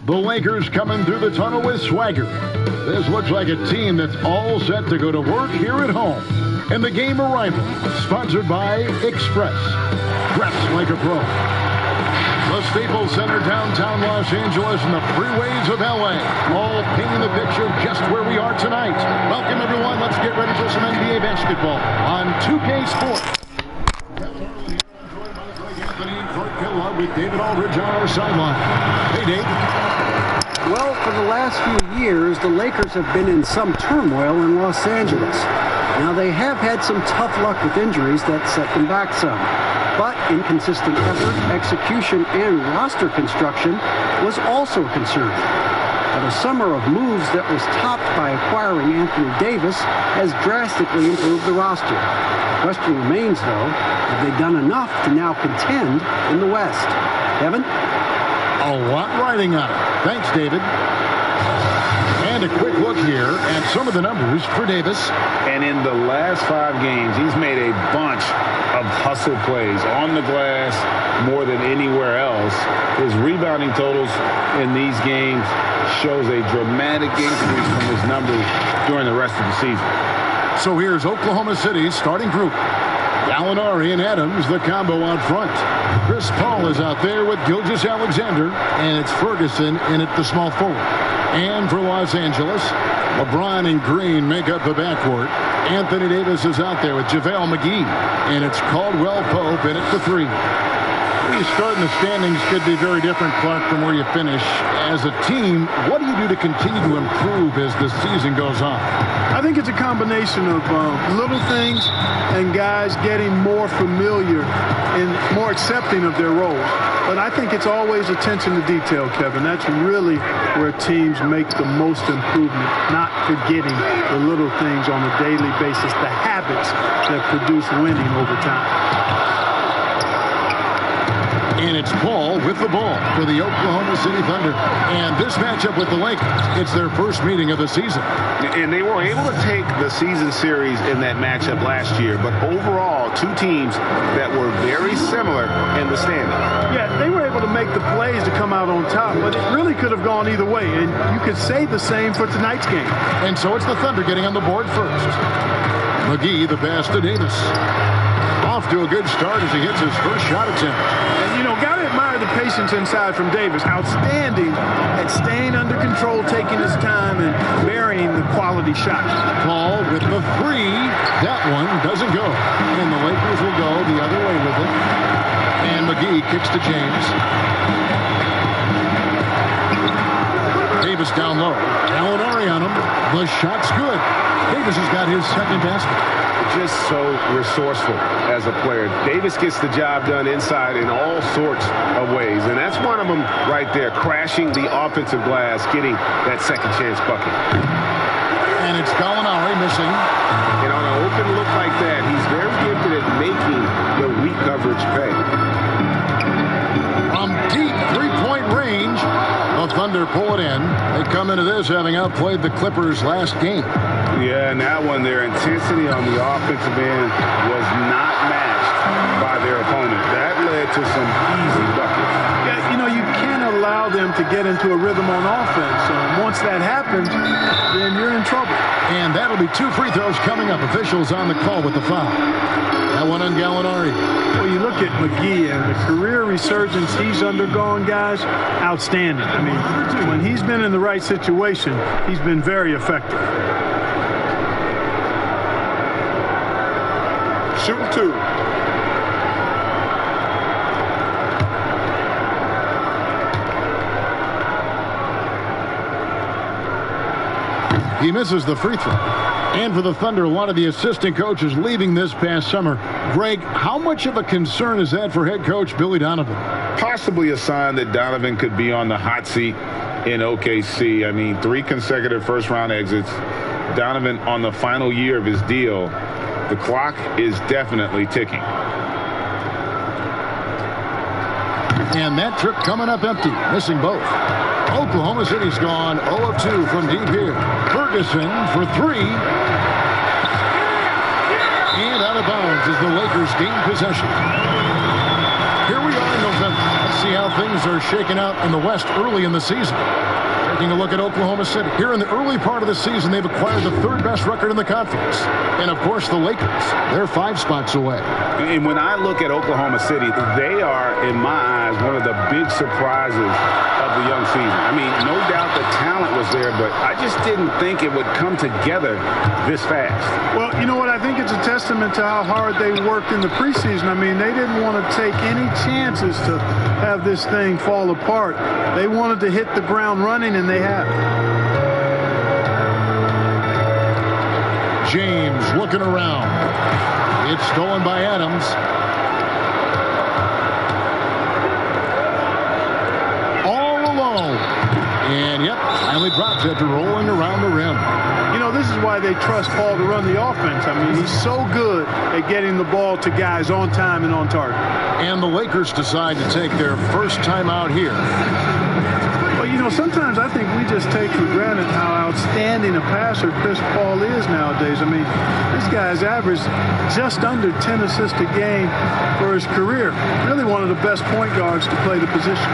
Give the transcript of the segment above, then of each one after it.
The Lakers coming through the tunnel with swagger. This looks like a team that's all set to go to work here at home. And the game arrival, sponsored by Express. Dress like a pro. The Staples Center, downtown Los Angeles, and the freeways of LA, all painting the picture just where we are tonight. Welcome, everyone. Let's get ready for some NBA basketball on 2K Sport. With David Aldridge on our sideline. Hey, Dave. Well, for the last few years, the Lakers have been in some turmoil in Los Angeles. Now, they have had some tough luck with injuries that set them back some. But inconsistent effort, execution, and roster construction was also a concern. But a summer of moves that was topped by acquiring Anthony Davis has drastically improved the roster. The question remains, though, have they done enough to now contend in the West? Kevin? A lot riding on it. Thanks, David. And a quick look here at some of the numbers for Davis. And in the last 5 games, he's made a bunch of hustle plays on the glass more than anywhere else. His rebounding totals in these games shows a dramatic increase from his numbers during the rest of the season. So here's Oklahoma City's starting group. Gallinari and Adams, the combo out front. Chris Paul is out there with Gilgeous-Alexander, and it's Ferguson in at the small forward. And for Los Angeles, LeBron and Green make up the backcourt. Anthony Davis is out there with JaVale McGee, and it's Caldwell Pope in at the 3. Where you start in the standings could be very different, Clark, from where you finish. As a team, what do you do to continue to improve as the season goes on? I think it's a combination of little things and guys getting more familiar and more accepting of their roles. But I think it's always attention to detail, Kevin. That's really where teams make the most improvement, not forgetting the little things on a daily basis, the habits that produce winning over time. And it's Paul with the ball for the Oklahoma City Thunder. And this matchup with the Lakers, it's their first meeting of the season. And they were able to take the season series in that matchup last year. But overall, 2 teams that were very similar in the standing. Yeah, they were able to make the plays to come out on top, but it really could have gone either way. And you could say the same for tonight's game. And so it's the Thunder getting on the board first. McGee, the pass to Davis. Off to a good start as he hits his first shot attempt. And, you know, got to admire the patience inside from Davis. Outstanding at staying under control, taking his time, and burying the quality shots. Paul with the 3. That one doesn't go. And the Lakers will go the other way with it. And McGee kicks to James. Davis down low. Gallinari on him. The shot's good. Davis has got his second basket. Just so resourceful as a player. Davis gets the job done inside in all sorts of ways, and that's one of them right there, crashing the offensive glass, getting that second chance bucket. And it's Gallinari missing. And on an open look like that, he's very gifted at making the weak coverage pay. From deep three-point range, the Thunder pull it in. They come into this having outplayed the Clippers last game. Yeah, and that one, their intensity on the offensive end was not matched by their opponent. That led to some easy buckets. Yeah, you know, you can't allow them to get into a rhythm on offense. Once that happens, then you're in trouble. And that'll be 2 free throws coming up. Officials on the call with the foul. That one on Gallinari. Well, you look at McGee and the career resurgence he's undergone, guys, outstanding. I mean, when he's been in the right situation, he's been very effective. Shooting 2. He misses the free throw. And for the Thunder, a lot of the assistant coaches leaving this past summer. Greg, how much of a concern is that for head coach Billy Donovan? Possibly a sign that Donovan could be on the hot seat in OKC. I mean, 3 consecutive first-round exits. Donovan on the final year of his deal. The clock is definitely ticking. And that trip coming up empty, missing both. Oklahoma City's gone 0 of 2 from deep here. Ferguson for 3. And out of bounds as the Lakers gain possession. Here we are in November. see how things are shaking out in the West early in the season. Taking a look at Oklahoma City. Here in the early part of the season, they've acquired the third best record in the conference. And, of course, the Lakers. They're 5 spots away. And when I look at Oklahoma City, they are, in my eyes, one of the big surprises of the young season. I mean, no doubt the talent was there, but I just didn't think it would come together this fast. Well, you know what? I think it's a testament to how hard they worked in the preseason. I mean, they didn't want to take any chances to have this thing fall apart. They wanted to hit the ground running, and they have. James looking around. It's stolen by Adams. All alone. And, yep, finally drops after rolling around the rim. You know, this is why they trust Paul to run the offense. I mean, he's so good at getting the ball to guys on time and on target. And the Lakers decide to take their first time out here. Well, you know, sometimes I think we just take for granted how outstanding a passer Chris Paul is nowadays. I mean, this guy's averaged just under 10 assists a game for his career. Really one of the best point guards to play the position.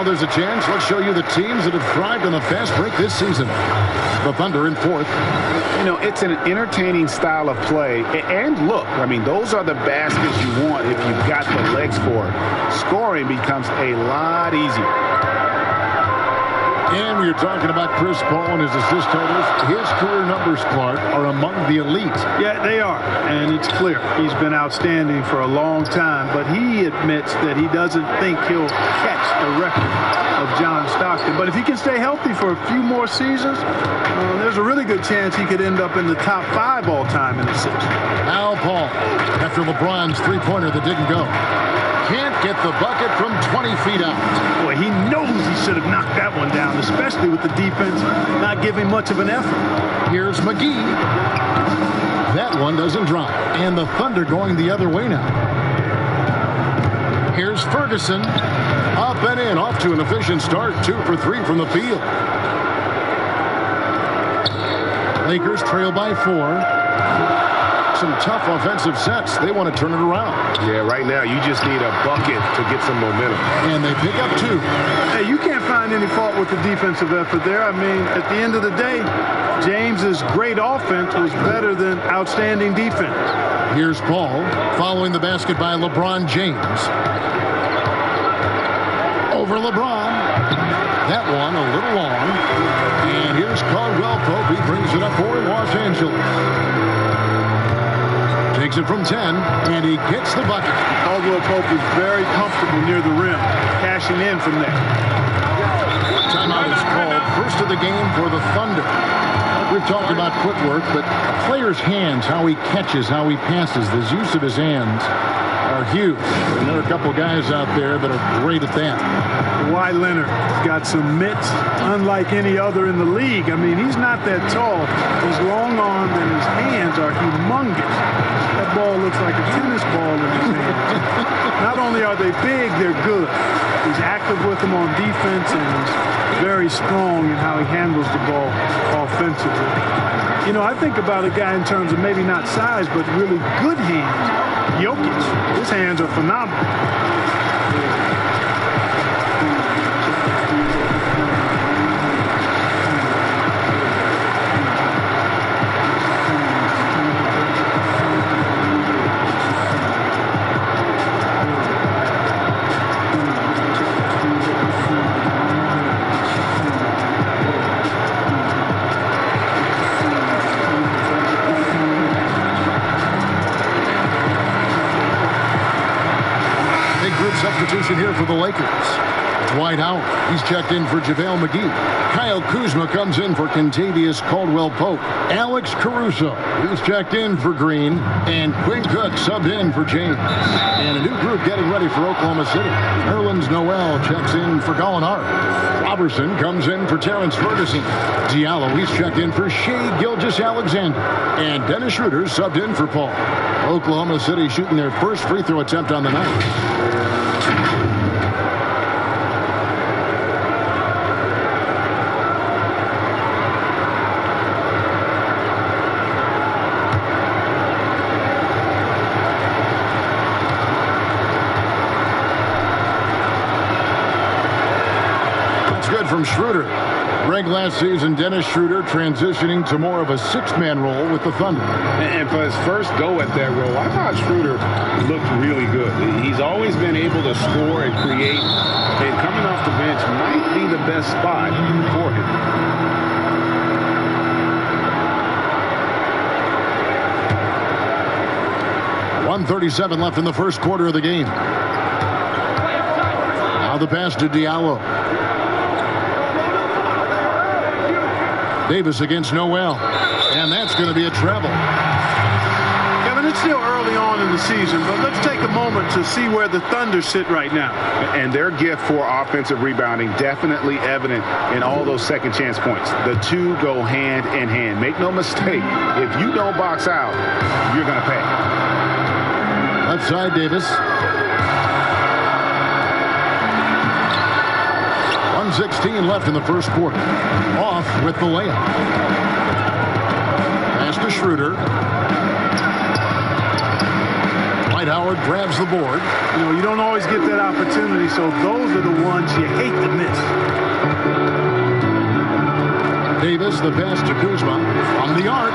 There's a chance. Let's show you the teams that have thrived on the fast break this season. The Thunder in 4th. You know, it's an entertaining style of play. And look, I mean, those are the baskets you want if you've got the legs for it. Scoring becomes a lot easier. And we are talking about Chris Paul and his assist totals. His career numbers, Clark, are among the elite. Yeah, they are. And it's clear. He's been outstanding for a long time. But he admits that he doesn't think he'll catch the record of John Stockton. But if he can stay healthy for a few more seasons, there's a really good chance he could end up in the top 5 all-time in assists. Now Paul, after LeBron's three-pointer that didn't go. Can't get the bucket from 20 feet out. Boy, he knows he should have knocked that one down, especially with the defense not giving much of an effort. Here's McGee. That one doesn't drop. And the Thunder going the other way now. Here's Ferguson. Up and in. Off to an efficient start. 2 for 3 from the field. Lakers trail by 4. Some tough offensive sets. They want to turn it around. Yeah, right now you just need a bucket to get some momentum. And they pick up 2. Hey, you can't find any fault with the defensive effort there. I mean, at the end of the day, James's great offense was better than outstanding defense. Here's Paul following the basket by LeBron James. Over LeBron. That one a little long. And here's Caldwell Pope. He brings it up for Los Angeles. Takes it from 10, and he gets the bucket. Caldwell Pope is very comfortable near the rim, cashing in from there. Timeout is called. First of the game for the Thunder. We've talked about footwork, but a player's hands, how he catches, how he passes, the use of his hands are huge. And there are a couple guys out there that are great at that. Kawhi Leonard got some mitts unlike any other in the league. I mean, he's not that tall. He's long-armed, and his hands are humongous. That ball looks like a tennis ball in his hands. Not only are they big, they're good. He's active with them on defense, and he's very strong in how he handles the ball offensively. You know, I think about a guy in terms of maybe not size, but really good hands. Jokic, his hands are phenomenal. Substitution substitution here for the Lakers. Dwight Howard, he's checked in for JaVale McGee. Kyle Kuzma comes in for Kentavious Caldwell-Pope. Alex Caruso, he's checked in for Green. And Quinn Cook subbed in for James. And a new group getting ready for Oklahoma City. Nerlens Noel checks in for Gallinari. Robertson comes in for Terrence Ferguson. Diallo, he's checked in for Shai Gilgeous-Alexander. And Dennis Schroeder subbed in for Paul. Oklahoma City shooting their first free throw attempt on the night. Good from Schroeder. Greg last season, Dennis Schroeder transitioning to more of a six-man role with the Thunder. And for his first go at that role, I thought Schroeder looked really good. He's always been able to score and create, and coming off the bench might be the best spot for him. .137 left in the first quarter of the game. Now the pass to Diallo. Davis against Noel. And that's going to be a treble. Kevin, it's still early on in the season, but let's take a moment to see where the Thunder sit right now. And their gift for offensive rebounding definitely evident in all those second chance points. The two go hand in hand. Make no mistake, if you don't box out, you're going to pay. Left side, Davis. 1:16 left in the first quarter. Off with the layup. Pass to Schroeder. Dwight Howard grabs the board. You know, you don't always get that opportunity, so those are the ones you hate to miss. Davis, the pass to Kuzma. From the arc.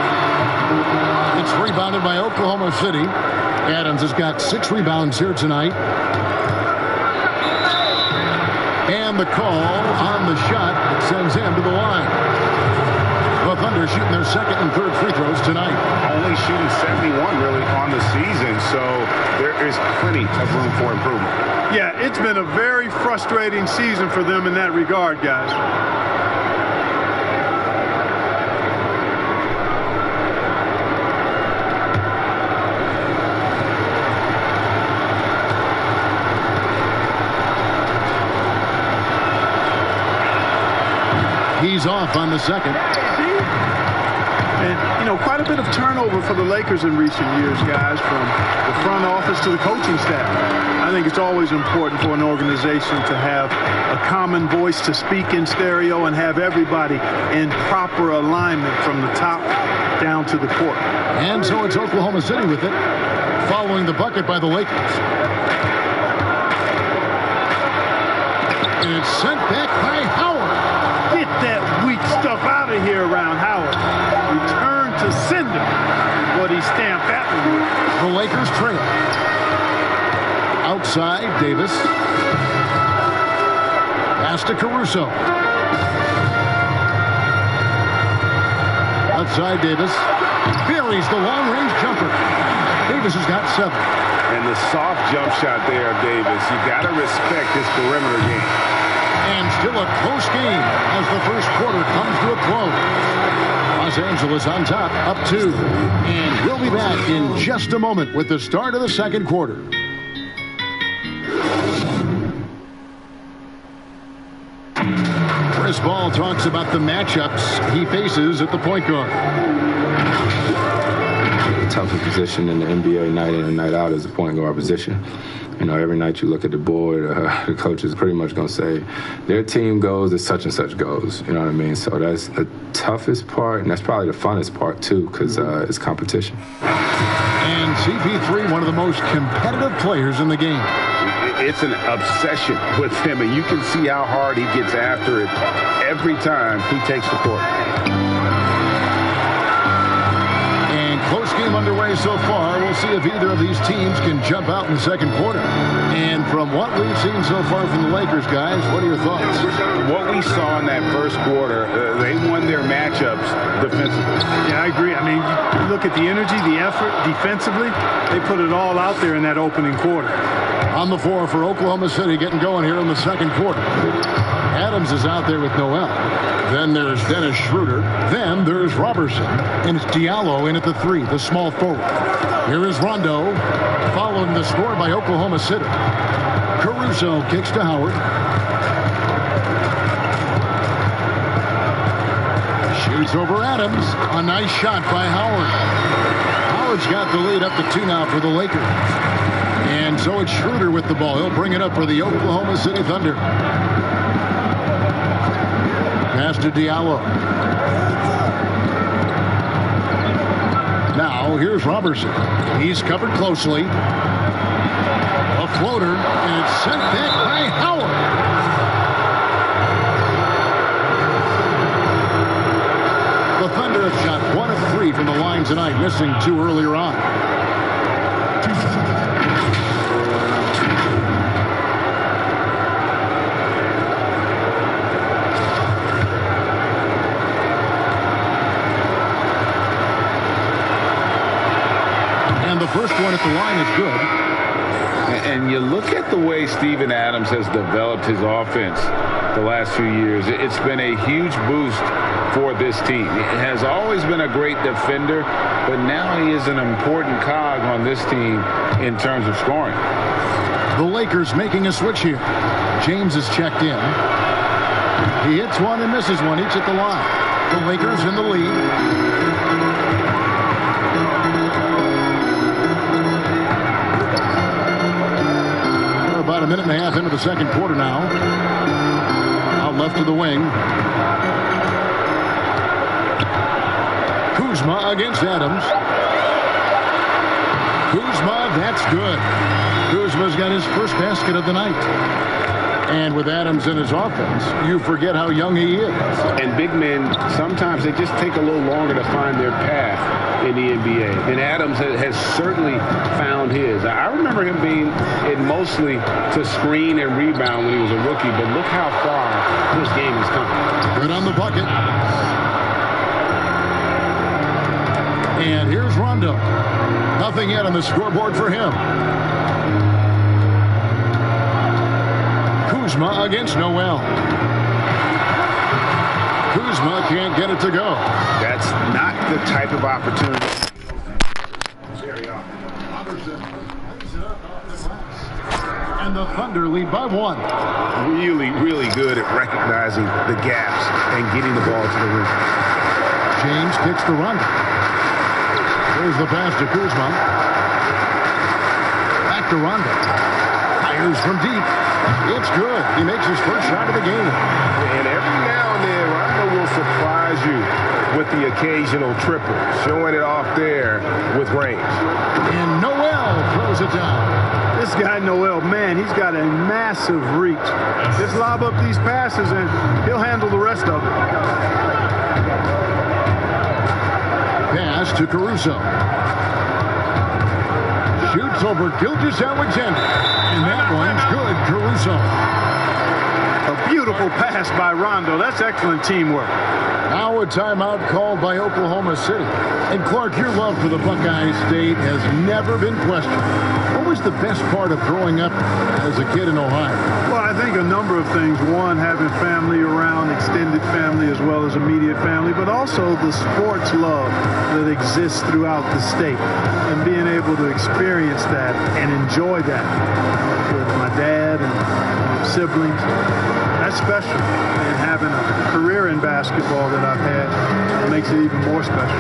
It's rebounded by Oklahoma City. Adams has got 6 rebounds here tonight. And the call on the shot that sends him to the line. The Thunder shooting their second and third free throws tonight. Only shooting 71 really on the season, so there is plenty of room for improvement. Yeah, it's been a very frustrating season for them in that regard, guys. He's off on the second. And, you know, quite a bit of turnover for the Lakers in recent years, guys, from the front office to the coaching staff. I think it's always important for an organization to have a common voice to speak in stereo and have everybody in proper alignment from the top down to the court. And so it's Oklahoma City with it, following the bucket by the Lakers. And it's sent back by Howard. Get that weak stuff out of here around Howard. Return to sender. What he stamped that one with. The Lakers trail. Outside, Davis. Pass to Caruso. Outside, Davis. Buries the long-range jumper. Davis has got 7. And the soft jump shot there of Davis. You got to respect his perimeter game. And still a close game as the first quarter comes to a close. Los Angeles on top, up 2. And we'll be back in just a moment with the start of the second quarter. Chris Paul talks about the matchups he faces at the point guard. The toughest position in the NBA night in and night out is the point guard position. You know, every night you look at the board, the coach is pretty much going to say, their team goes as such and such goes. You know what I mean? So that's the toughest part, and that's probably the funnest part, too, because it's competition. And CP3, one of the most competitive players in the game. It's an obsession with him, and you can see how hard he gets after it every time he takes the court. Close game underway so far. We'll see if either of these teams can jump out in the second quarter. And from what we've seen so far from the Lakers, guys, what are your thoughts? What we saw in that first quarter, they won their matchups defensively. Yeah, I agree. I mean, you look at the energy, the effort defensively, they put it all out there in that opening quarter. On the floor for Oklahoma City, getting going here in the second quarter. Adams is out there with Noel. Then there's Dennis Schroeder. Then there's Robertson. And it's Diallo in at the 3, the small forward. Here is Rondo, following the score by Oklahoma City. Caruso kicks to Howard. Shoots over Adams. A nice shot by Howard. Howard's got the lead up to 2 now for the Lakers. And so it's Schroeder with the ball. He'll bring it up for the Oklahoma City Thunder. Pass to Diallo. Now here's Robertson. He's covered closely. A floater, and it's sent back by Howard. The Thunder have shot 1 of 3 from the line tonight, missing 2 earlier on. The first one at the line is good. And you look at the way Steven Adams has developed his offense the last few years. It's been a huge boost for this team. He has always been a great defender, but now he is an important cog on this team in terms of scoring. The Lakers making a switch here. James is checked in. He hits one and misses one, each at the line. The Lakers in the lead. About a minute and a half into the second quarter now. Out left to the wing. Kuzma against Adams. Kuzma, that's good. Kuzma's got his first basket of the night. And with Adams in his offense, you forget how young he is. And big men, sometimes they just take a little longer to find their path in the NBA. And Adams has certainly found his. I remember him being in mostly to screen and rebound when he was a rookie, but look how far this game has come. Good on the bucket. And here's Rondo. Nothing yet on the scoreboard for him. Kuzma against Noel. Kuzma can't get it to go. That's not the type of opportunity. And the Thunder lead by 1. Really good at recognizing the gaps and getting the ball to the rim. James kicks to Rondo. There's the pass to Kuzma. Back to Rondo. Fires from deep. It's good. He makes his first shot of the game. And every now and then, Rondo will surprise you with the occasional triple, showing it off there with range. And Noel throws it down. This guy Noel, man, he's got a massive reach. Just lob up these passes and he'll handle the rest of it. Pass to Caruso. Shoots over Gilgeous-Alexander. And that one's good, Caruso. A beautiful pass by Rondo. That's excellent teamwork. Now a timeout called by Oklahoma City. And Clark, your love for the Buckeye State has never been questioned. What was the best part of growing up as a kid in Ohio? Well, I think a number of things. One, having family around, extended family as well as immediate family, but also the sports love that exists throughout the state and being able to experience that and enjoy that with my dad and siblings. That's special. And having a career in basketball that I've had makes it even more special.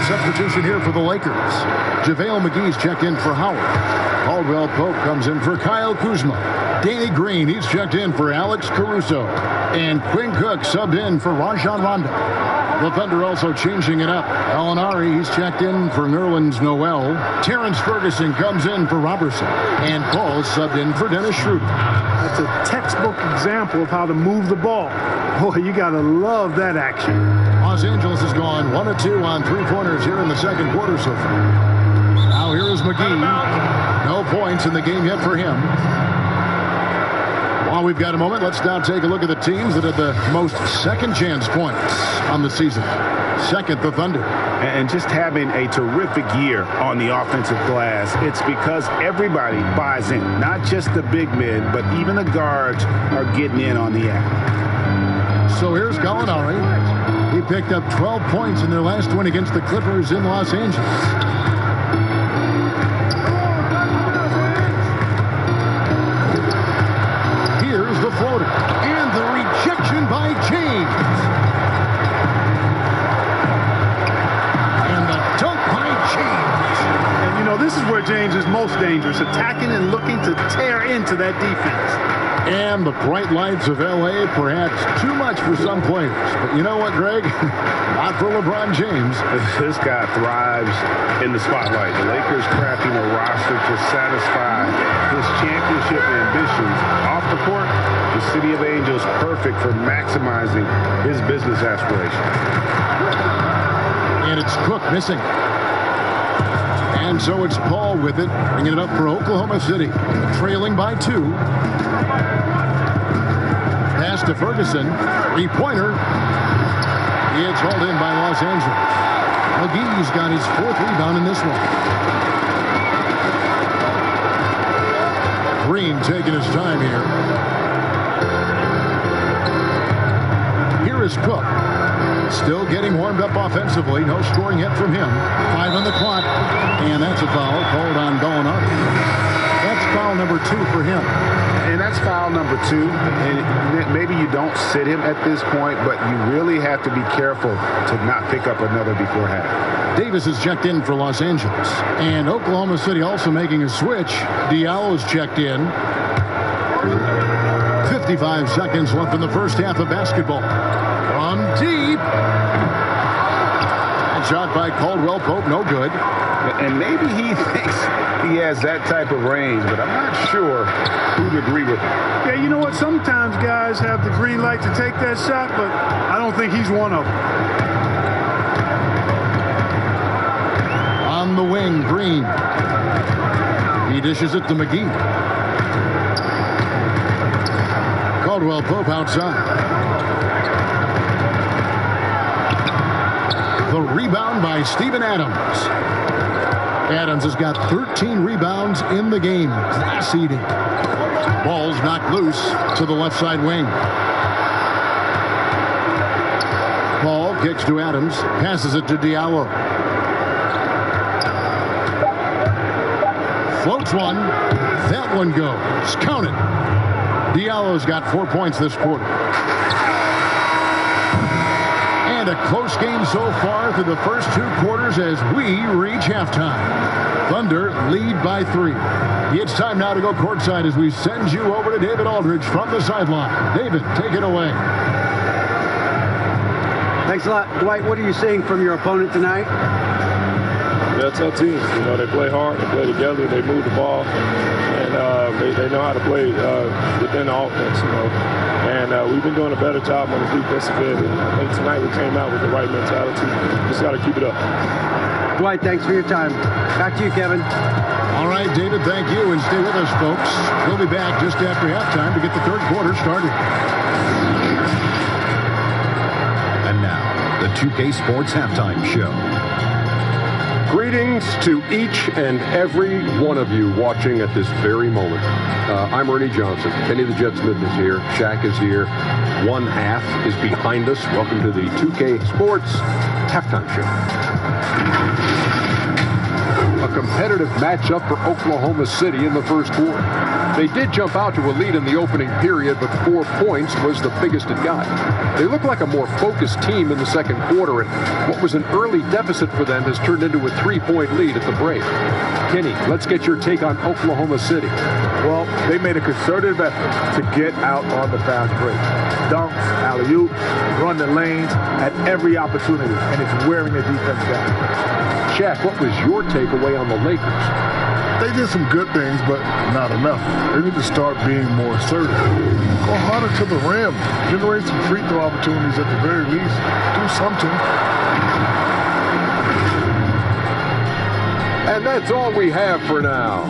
Substitution here for the Lakers. JaVale McGee's checked in for Howard. Caldwell Pope comes in for Kyle Kuzma. Danny Green, he's checked in for Alex Caruso. And Quinn Cook subbed in for Rajon Rondo. The Thunder also changing it up. Gallinari, he's checked in for Nerlens Noel. Terrence Ferguson comes in for Robertson. And Paul subbed in for Dennis Schroeder. That's a textbook example of how to move the ball. Boy, you got to love that action. Los Angeles has gone 1 of 2 on three-pointers here in the second quarter so far. Now here is McGee. No points in the game yet for him. While we've got a moment, let's now take a look at the teams that had the most second-chance points on the season. Second, the Thunder. And just having a terrific year on the offensive glass, it's because everybody buys in. Not just the big men, but even the guards are getting in on the act. So here's Gallinari. He picked up 12 points in their last win against the Clippers in Los Angeles. Here's the floater. And the rejection by James. And the dunk by James. And, you know, this is where James is most dangerous, attacking and looking to tear into that defense. And the bright lights of L.A. perhaps too much for some players. But you know what, Greg? Not for LeBron James. This guy thrives in the spotlight. The Lakers crafting a roster to satisfy his championship ambitions. Off the court, the City of Angels perfect for maximizing his business aspirations. And it's Cook missing. And so it's Paul with it, bringing it up for Oklahoma City. Trailing by 2. Pass to Ferguson. Three-pointer. It's hauled in by Los Angeles. McGee's got his 4th rebound in this one. Green taking his time here. Here is Cook. Still getting warmed up offensively. No scoring yet from him. 5 on the clock. And that's a foul called on Gallinari. That's foul number 2 for him. And that's foul number 2. And maybe you don't sit him at this point, but you really have to be careful to not pick up another before half. Davis is checked in for Los Angeles. And Oklahoma City also making a switch. Diallo is checked in. 55 seconds left in the first half of basketball. From deep. And shot by Caldwell Pope, no good. And maybe he thinks he has that type of range, but I'm not sure who'd agree with him. Yeah, you know what? Sometimes guys have the green light to take that shot, but I don't think he's one of them. On the wing, Green. He dishes it to McGee. Caldwell Pope outside. The rebound by Steven Adams. Adams has got 13 rebounds in the game. Class eating. Ball's knocked loose to the left side wing. Paul kicks to Adams. Passes it to Diallo. Floats one. That one goes. Count it. Diallo's got 4 points this quarter. And a close game so far through the first 2 quarters as we reach halftime. Thunder lead by 3. It's time now to go courtside as we send you over to David Aldridge from the sideline. David, take it away. Thanks a lot. Dwight, what are you seeing from your opponent tonight? They're a tough team. You know, they play hard, they play together, they move the ball, and they know how to play within the offense, you know. And we've been doing a better job on the defensive end. And I think tonight we came out with the right mentality. Just got to keep it up. Dwight, thanks for your time. Back to you, Kevin. All right, David, thank you. And stay with us, folks. We'll be back just after halftime to get the third quarter started. And now, the 2K Sports Halftime Show. Greetings to each and every one of you watching at this very moment. I'm Ernie Johnson. Kenny the Jet Smith is here. Shaq is here. One half is behind us. Welcome to the 2K Sports Halftime Show. A competitive matchup for Oklahoma City in the first quarter. They did jump out to a lead in the opening period, but 4 points was the biggest it got. They look like a more focused team in the second quarter, and what was an early deficit for them has turned into a 3-point lead at the break. Kenny, let's get your take on Oklahoma City. Well, they made a concerted effort to get out on the fast break. Dunks, alley-oops, run the lanes at every opportunity, and it's wearing the defense down. Shaq, what was your takeaway on the Lakers? They did some good things, but not enough. They need to start being more assertive. Go harder to the rim. Generate some free throw opportunities at the very least. Do something. And that's all we have for now.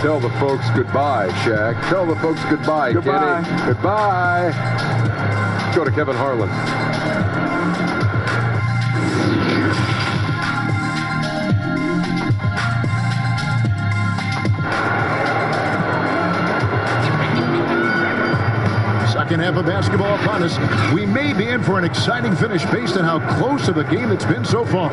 Tell the folks goodbye, Shaq. Tell the folks goodbye, Goodbye. Kenny. Goodbye. Go to Kevin Harlan. Second half of basketball upon us. We may be in for an exciting finish based on how close of a game it's been so far.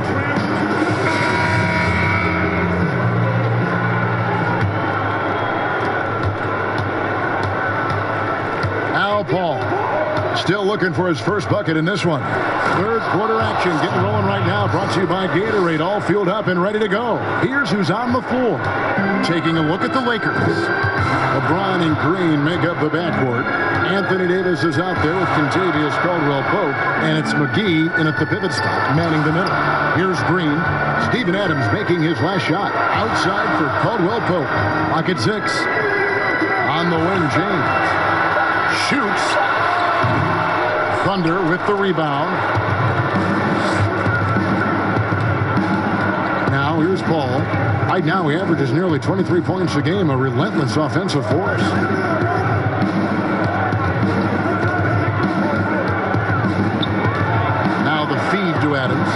Al Paul still looking for his first bucket in this one. Third quarter action getting rolling right now. Brought to you by Gatorade. All fueled up and ready to go. Here's who's on the floor. Taking a look at the Lakers. LeBron and Green make up the backcourt. Anthony Davis is out there with Contavious Caldwell-Pope, and it's McGee in at the pivot spot, manning the middle. Here's Green. Steven Adams making his last shot. Outside for Caldwell-Pope. Pocket 6. On the wing, James. Shoots. Thunder with the rebound. Now here's Paul. Right now he averages nearly 23 points a game, a relentless offensive force. Feed to Adams.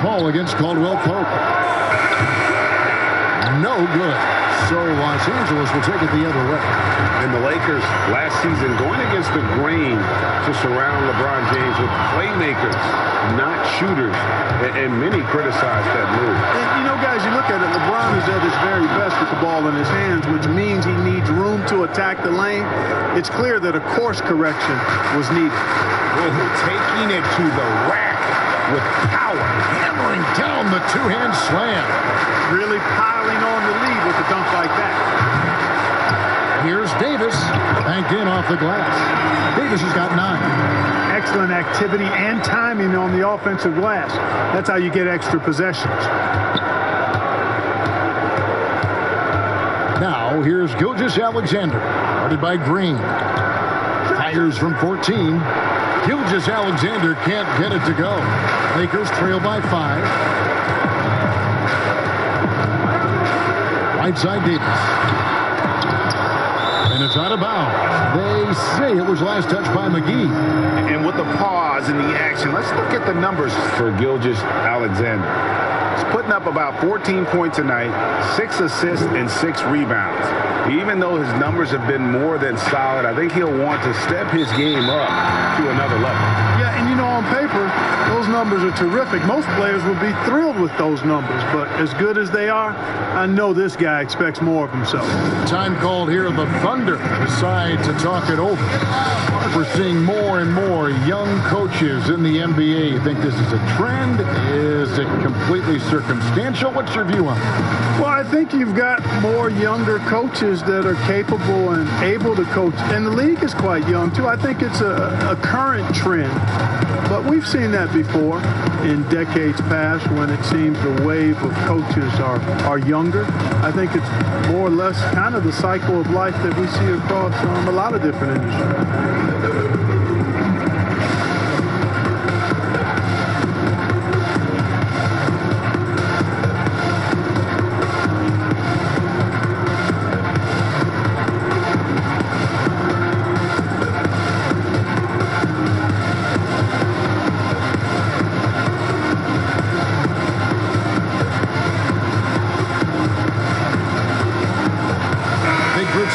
Paul against Caldwell-Pope. No good. So Los Angeles will take it the other way. And the Lakers last season going against the grain to surround LeBron James with playmakers, not shooters. And many criticized that move. And, you know, guys, you look at it, LeBron is at his very best with the ball in his hands, which means he needs room to attack the lane. It's clear that a course correction was needed. Taking it to the rack with power, hammering down the two-hand slam. Really piling on the lead with a dunk like that. Here's Davis, banked in off the glass. Davis has got 9. Excellent activity and timing on the offensive glass. That's how you get extra possessions. Now here's Gilgeous-Alexander, guarded by Green. Fires from 14. Gilgeous-Alexander can't get it to go. Lakers trail by 5. Right side Davis. And it's out of bounds. They say it was last touched by McGee. And with the pause in the action, let's look at the numbers for Gilgeous-Alexander. He's putting up about 14 points a night, 6 assists, and 6 rebounds. Even though his numbers have been more than solid, I think he'll want to step his game up to another level. Yeah, and you know, on paper, those numbers are terrific. Most players would be thrilled with those numbers, but as good as they are, I know this guy expects more of himself. Time called here. The Thunder decide to talk it over. We're seeing more and more young coaches in the NBA. You think this is a trend? Is it completely circumstantial? What's your view on it? Well, I think you've got more younger coaches that are capable and able to coach. And the league is quite young, too. I think it's a current trend. But we've seen that before in decades past when it seems the wave of coaches are younger. I think it's more or less kind of the cycle of life that we see across a lot of different industries.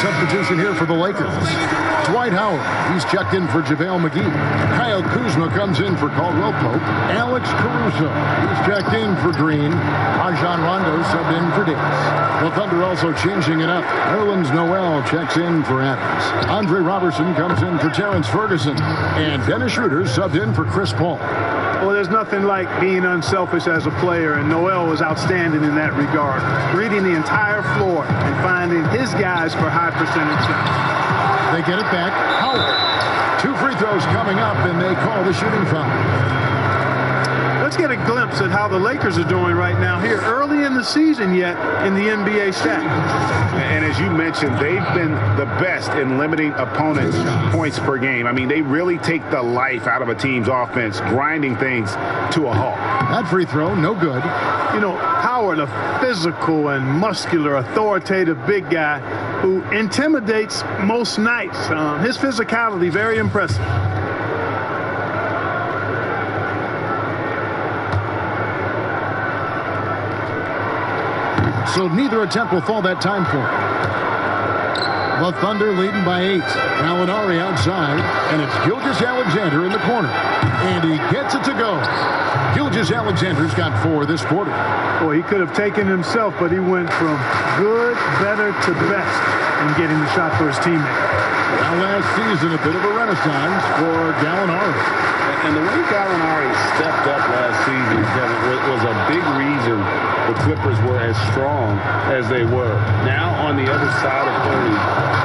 Substitution here for the Lakers. Dwight Howard, he's checked in for JaVale McGee. Kyle Kuzma comes in for Caldwell Pope. Alex Caruso, he's checked in for Green. Rajon Rondo subbed in for Davis. The Thunder also changing it up. Nerlens Noel checks in for Adams. Andre Robertson comes in for Terrence Ferguson. And Dennis Schroeder subbed in for Chris Paul. Well, there's nothing like being unselfish as a player, and Noel was outstanding in that regard. Reading the entire floor and finding his guys for high percentage shots. They get it back. Howard. 2 free throws coming up, and they call the shooting foul. Let's get a glimpse at how the Lakers are doing right now here, early in the season yet in the NBA stat. And as you mentioned, they've been the best in limiting opponents' points per game. I mean, they really take the life out of a team's offense, grinding things to a halt. That free throw, no good. You know, Howard, a physical and muscular, authoritative big guy who intimidates most nights. His physicality, very impressive. So neither attempt will fall that time for him. The Thunder leading by 8. Gallinari outside, and it's Gilgeous-Alexander in the corner. And he gets it to go. Gilgeous-Alexander's got 4 this quarter. Boy, he could have taken himself, but he went from good, better to best in getting the shot for his teammate. Now last season, a bit of a renaissance for Gallinari. And the way Gallinari stepped up last season, Kevin, was a big reason the Clippers were as strong as they were. Now on the other side of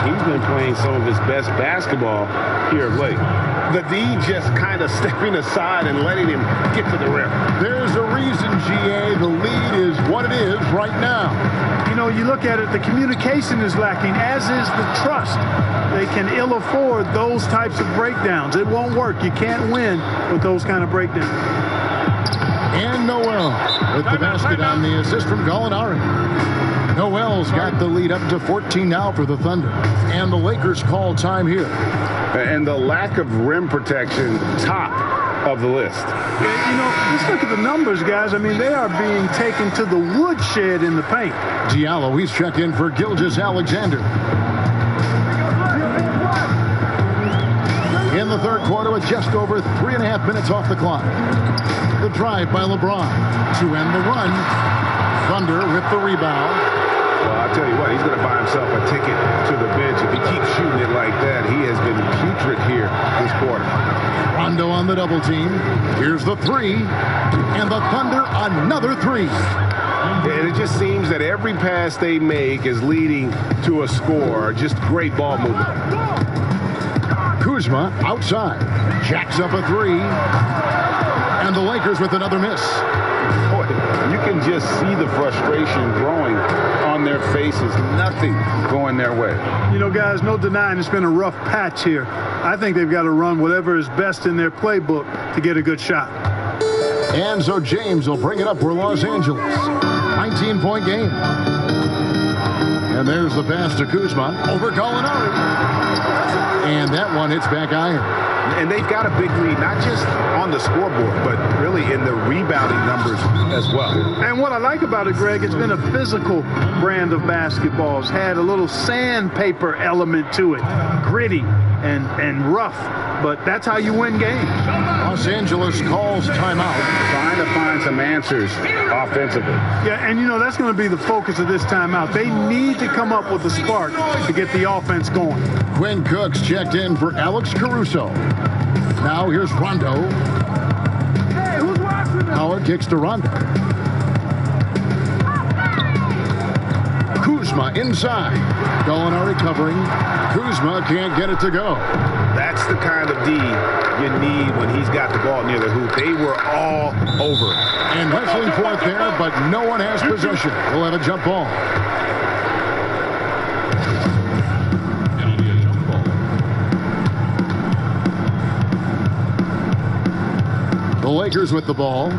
30, he's been playing some of his best basketball here of late. The D just kind of stepping aside and letting him get to the rim. There's a reason, GA, the lead is what it is right now. You know, you look at it, the communication is lacking, as is the trust. They can ill afford those types of breakdowns. It won't work. You can't win with those kind of breakdowns. And Noel with the basket on the assist from Gallinari. Noel's got the lead up to 14 now for the Thunder. And the Lakers call time here. And the lack of rim protection, top of the list. Yeah, you know, let's look at the numbers, guys. I mean, they are being taken to the woodshed in the paint. Diallo, he's checked in for Gilgeous-Alexander. In the third quarter with just over 3.5 minutes off the clock. The drive by LeBron to end the run. Thunder with the rebound. Well, I'll tell you what, he's going to buy himself a ticket to the bench. If he keeps shooting it like that, he has been putrid here this quarter. Rondo on the double team. Here's the 3. And the Thunder another 3. And it just seems that every pass they make is leading to a score. Just great ball movement. Kuzma outside. Jacks up a 3. And the Lakers with another miss. Boy, you can just see the frustration growing on their faces. Nothing going their way. You know, guys, no denying it's been a rough patch here. I think they've got to run whatever is best in their playbook to get a good shot. And so James will bring it up for Los Angeles. 19-point game. And there's the pass to Kuzma over Gallinari. And that one hits back iron. And they've got a big lead, not just on the scoreboard, but really in the rebounding numbers as well. And what I like about it, Greg, it's been a physical brand of basketball. It's had a little sandpaper element to it, gritty and rough, but that's how you win games. Los Angeles calls timeout. Trying to find some answers offensively. Yeah, and you know, that's going to be the focus of this timeout. They need to come up with a spark to get the offense going. Quinn Cook's checked in for Alex Caruso. Now here's Rondo. Hey, who's watching them? Howard kicks to Rondo. Kuzma inside. Gallinari covering. Kuzma can't get it to go. That's the kind of D you need when he's got the ball near the hoop. They were all over. And wrestling forth there, but no one has possession. We'll have a jump ball. The Lakers with the ball.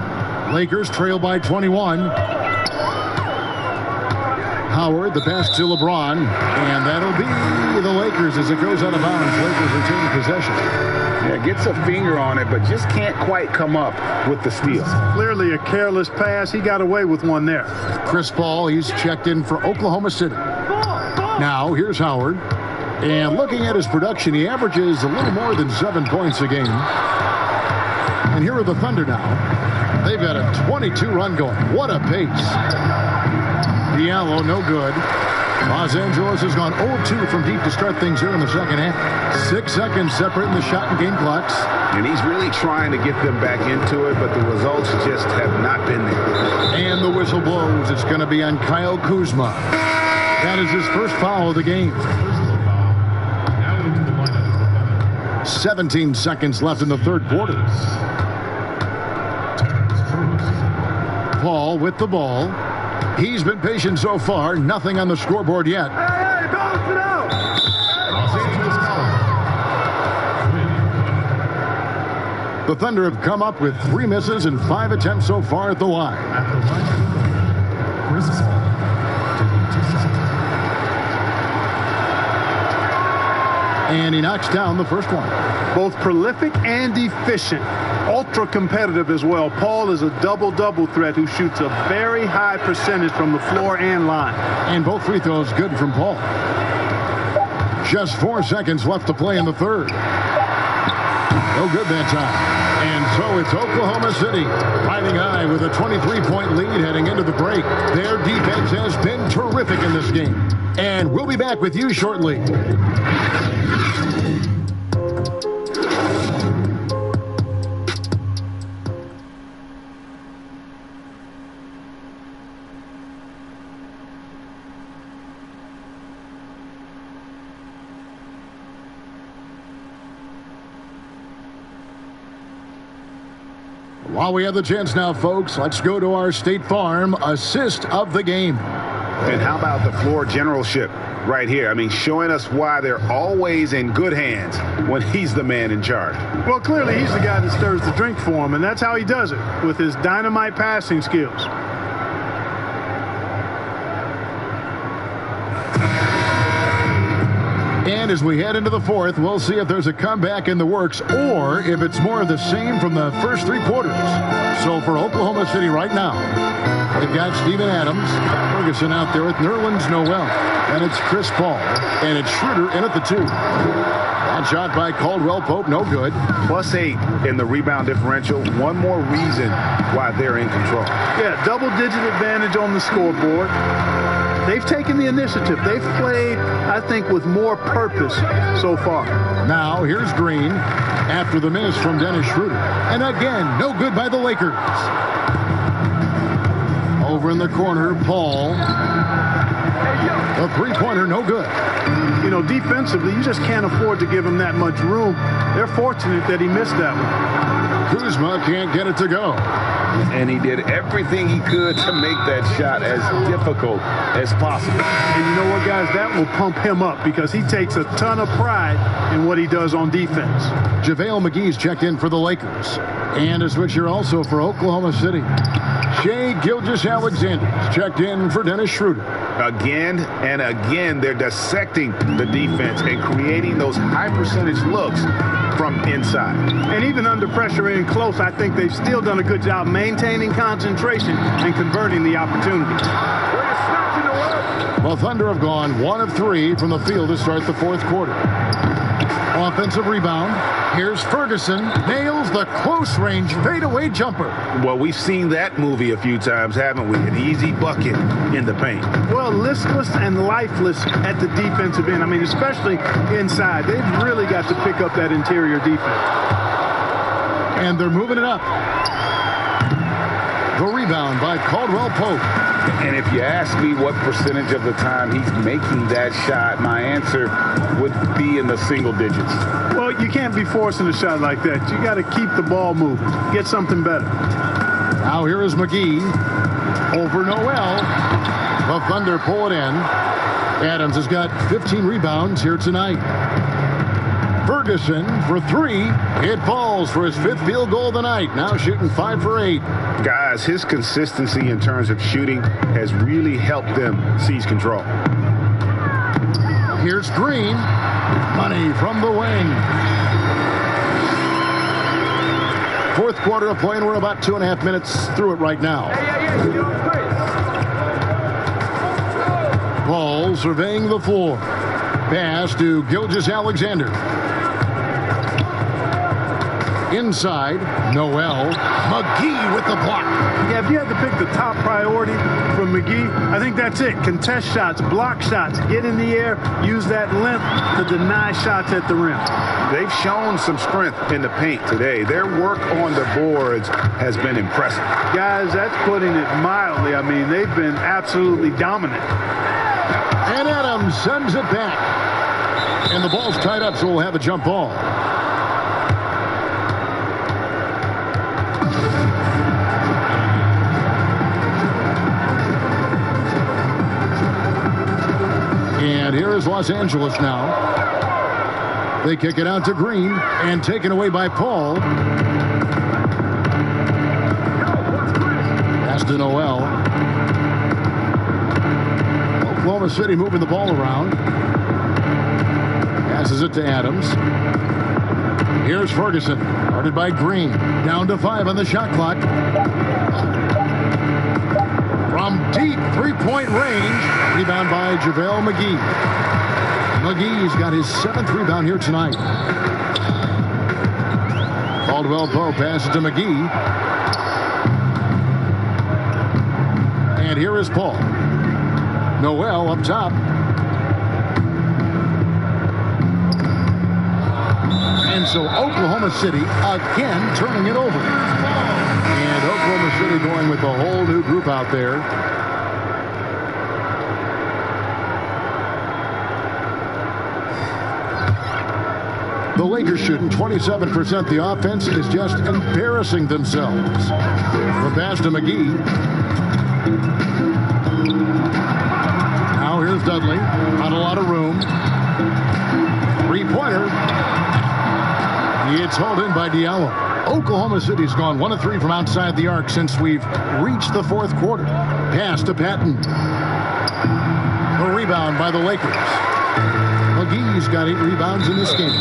Lakers trail by 21. Howard, the pass to LeBron, and that'll be the Lakers as it goes out of bounds. Lakers retain possession. Yeah, gets a finger on it, but just can't quite come up with the steal. Clearly a careless pass. He got away with one there. Chris Paul, he's checked in for Oklahoma City. Now, here's Howard. And looking at his production, he averages a little more than 7 points a game. And here are the Thunder now. They've got a 22-run going. What a pace. Diallo, no good. Los Angeles has gone 0-2 from deep to start things here in the second half. 6 seconds separating the shot and game clocks. And he's really trying to get them back into it, but the results just have not been there. And the whistle blows. It's going to be on Kyle Kuzma. That is his first foul of the game. 17 seconds left in the third quarter. Paul with the ball. He's been patient so far. Nothing on the scoreboard yet. Hey, bounce it out! The Thunder have come up with 3 misses and 5 attempts so far at the line. And he knocks down the first one. Both prolific and efficient. Ultra competitive as well. Paul is a double-double threat who shoots a very high percentage from the floor and line. And both free throws good from Paul. Just 4 seconds left to play in the third. No good that time. And so it's Oklahoma City riding high with a 23-point lead heading into the break. Their defense has been terrific in this game. And we'll be back with you shortly. While we have the chance now, folks, let's go to our State Farm assist of the game. And how about the floor generalship right here? I mean, showing us why they're always in good hands when he's the man in charge. Well, clearly he's the guy that stirs the drink for him, and that's how he does it, with his dynamite passing skills. And as we head into the fourth, we'll see if there's a comeback in the works or if it's more of the same from the first 3 quarters. So for Oklahoma City right now, they've got Steven Adams, Ferguson out there with Nerlens Noel. And it's Chris Paul. And it's Schroeder in at the 2. That shot by Caldwell Pope, no good. +8 in the rebound differential. One more reason why they're in control. Yeah, double-digit advantage on the scoreboard. They've taken the initiative. They've played, I think, with more purpose so far. Now, here's Green after the miss from Dennis Schroeder. And again, no good by the Lakers. Over in the corner, Paul. The 3-pointer, no good. You know, defensively, you just can't afford to give him that much room. They're fortunate that he missed that one. Kuzma can't get it to go. And he did everything he could to make that shot as difficult as possible. And you know what, guys? That will pump him up because he takes a ton of pride in what he does on defense. JaVale McGee's checked in for the Lakers. And a switcher also for Oklahoma City. Shai Gilgeous-Alexander's checked in for Dennis Schroeder. Again and again, they're dissecting the defense and creating those high-percentage looks from inside. And even under pressure and close, I think they've still done a good job maintaining concentration and converting the opportunities. Well, Thunder have gone 1 of 3 from the field to start the fourth quarter. Offensive rebound. Here's Ferguson. Nails the close-range fadeaway jumper. Well, we've seen that movie a few times, haven't we? An easy bucket in the paint. Well, listless and lifeless at the defensive end. I mean, especially inside. They've really got to pick up that interior defense. And they're moving it up. The rebound by Caldwell Pope. And if you ask me what percentage of the time he's making that shot, my answer would be in the single digits. Well, you can't be forcing a shot like that. You got to keep the ball moving. Get something better. Now here is McGee over Noel. The Thunder pull it in. Adams has got 15 rebounds here tonight. Ferguson for 3. It falls for his 5th field goal of the night. Now shooting 5 for 8. Guys, his consistency in terms of shooting has really helped them seize control. Here's Green. Money from the wing. Fourth quarter of play, and we're about 2.5 minutes through it right now. Paul surveying the floor. Pass to Gilgeous-Alexander. Inside, Noel. McGee with the block. Yeah, if you had to pick the top priority from McGee, I think that's it. Contest shots, block shots, get in the air, use that length to deny shots at the rim. They've shown some strength in the paint today. Their work on the boards has been impressive. Guys, that's putting it mildly. I mean, they've been absolutely dominant. And Adams sends it back. And the ball's tied up, so we'll have a jump ball. And here is Los Angeles now. They kick it out to Green and taken away by Paul. Pass to Noel. Oklahoma City moving the ball around. Passes it to Adams. Here's Ferguson. Guarded by Green. Down to 5 on the shot clock. From deep three-point range. Rebound by JaVale McGee. McGee's got his 7th rebound here tonight. Caldwell Pope passes to McGee. And here is Paul. Noel up top. And so Oklahoma City again turning it over. And Oklahoma City going with a whole new group out there. The Lakers shooting 27%. The offense is just embarrassing themselves. The pass to McGee. Now here's Dudley. Not a lot of room. Three-pointer. It's hauled in by Diallo. Oklahoma City's gone 1 of 3 from outside the arc since we've reached the 4th quarter. Pass to Patton. A rebound by the Lakers. McGee's got 8 rebounds in this game.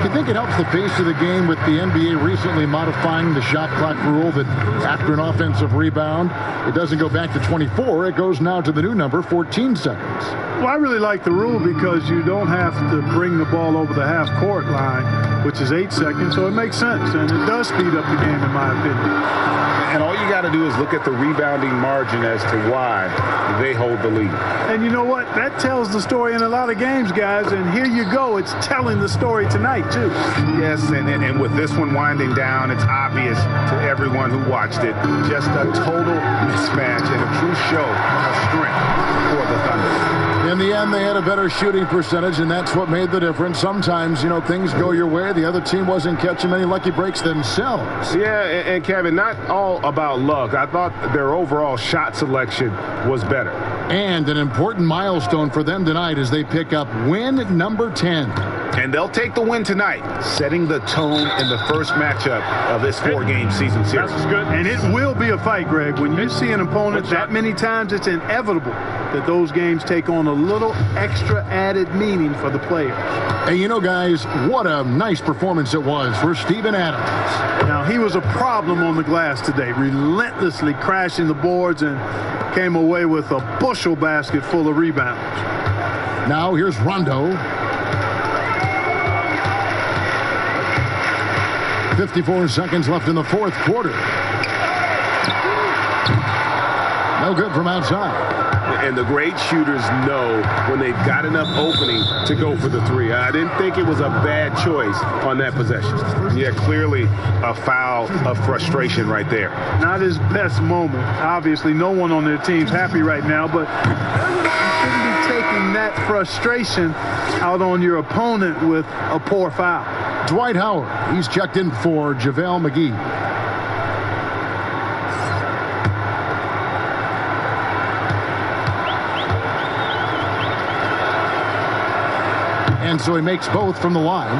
You think it helps the pace of the game with the NBA recently modifying the shot clock rule that after an offensive rebound, it doesn't go back to 24. It goes now to the new number, 14 seconds. Well, I really like the rule because you don't have to bring the ball over the half-court line, which is 8 seconds, so it makes sense, and it does speed up the game, in my opinion. And all you got to do is look at the rebounding margin as to why they hold the lead. And you know what? That tells the story in a lot of games, guys, and here you go. It's telling the story tonight, too. Yes, and with this one winding down, it's obvious to everyone who watched it. Just a total mismatch and a true show of strength for the Thunder. In the end, they had a better shooting percentage, and that's what made the difference. Sometimes, you know, things go your way. The other team wasn't catching many lucky breaks themselves. Yeah, and Kevin, not all about luck. I thought their overall shot selection was better. And an important milestone for them tonight as they pick up win number 10. And they'll take the win tonight, setting the tone in the first matchup of this 4-game season series. That's good. And it will be a fight, Greg. When you see an opponent that many times, it's inevitable that those games take on a little extra added meaning for the players. And you know, guys, what a nice performance it was for Steven Adams. Now, he was a problem on the glass today, relentlessly crashing the boards and came away with a bushel basket full of rebounds. Now here's Rondo. 54 seconds left in the 4th quarter. No good from outside. And the great shooters know when they've got enough opening to go for the 3. I didn't think it was a bad choice on that possession. Yeah, clearly a foul of frustration right there. Not his best moment. Obviously, no one on their team's happy right now, but you shouldn't be taking that frustration out on your opponent with a poor foul. Dwight Howard, he's checked in for JaVale McGee. And so he makes both from the line.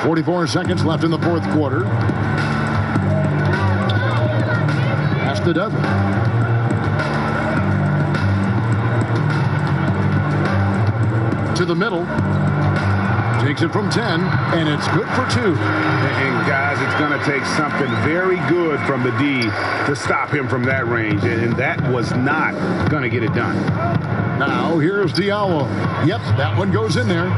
44 seconds left in the 4th quarter. Pass to Dudley. To the middle. Takes it from 10, and it's good for 2. And guys, it's going to take something very good from the D to stop him from that range, and that was not going to get it done. Now here's Diallo. Yep, that one goes in there.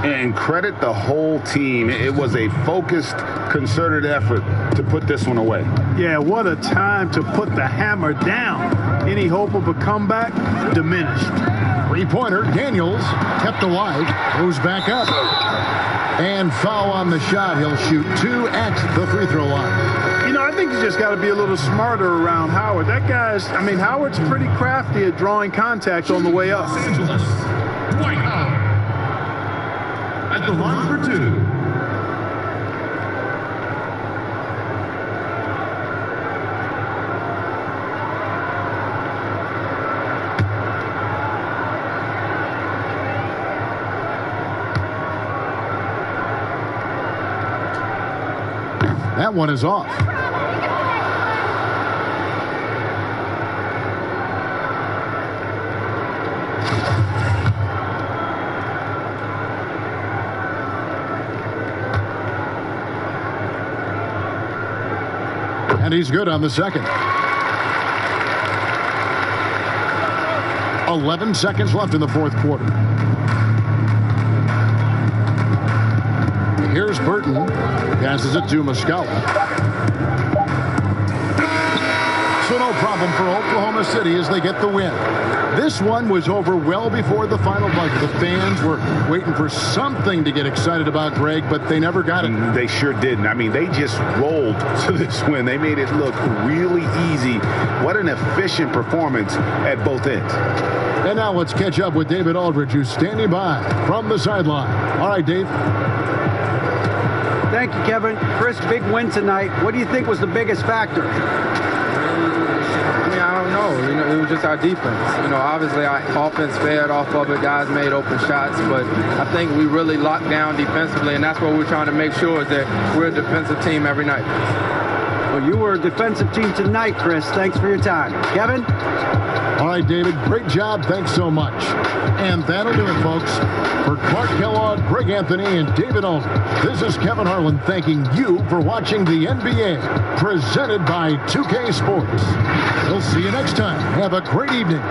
And credit the whole team. It was a focused, concerted effort to put this one away. Yeah, what a time to put the hammer down. Any hope of a comeback diminished. Three-pointer, Daniels, kept alive, goes back up. And foul on the shot. He'll shoot 2 at the free throw line. You know, I think you just got to be a little smarter around Howard. That guy's, I mean, Howard's pretty crafty at drawing contact on the way up. Los Angeles, Dwight Howard. At the line for 2. That one is off. And he's good on the second. 11 seconds left in the fourth quarter. Here's Burton. Passes it to Muscala. So no problem for Oklahoma City as they get the win. This one was over well before the final buzzer. The fans were waiting for something to get excited about, Greg, but they never got it. They sure didn't. I mean, they just rolled to this win. They made it look really easy. What an efficient performance at both ends. And now let's catch up with David Aldridge, who's standing by from the sideline. All right, Dave. Thank you, Kevin. Chris, big win tonight. What do you think was the biggest factor? I mean, I don't know. You know, it was just our defense. You know, obviously our offense fed off of it. Guys made open shots, but I think we really locked down defensively, and that's what we're trying to make sure is that we're a defensive team every night. Well, you were a defensive team tonight, Chris. Thanks for your time. Kevin? All right, David. Great job. Thanks so much. And that'll do it, folks. For Clark Kellogg, Greg Anthony, and David Aldridge, this is Kevin Harlan thanking you for watching the NBA, presented by 2K Sports. We'll see you next time. Have a great evening.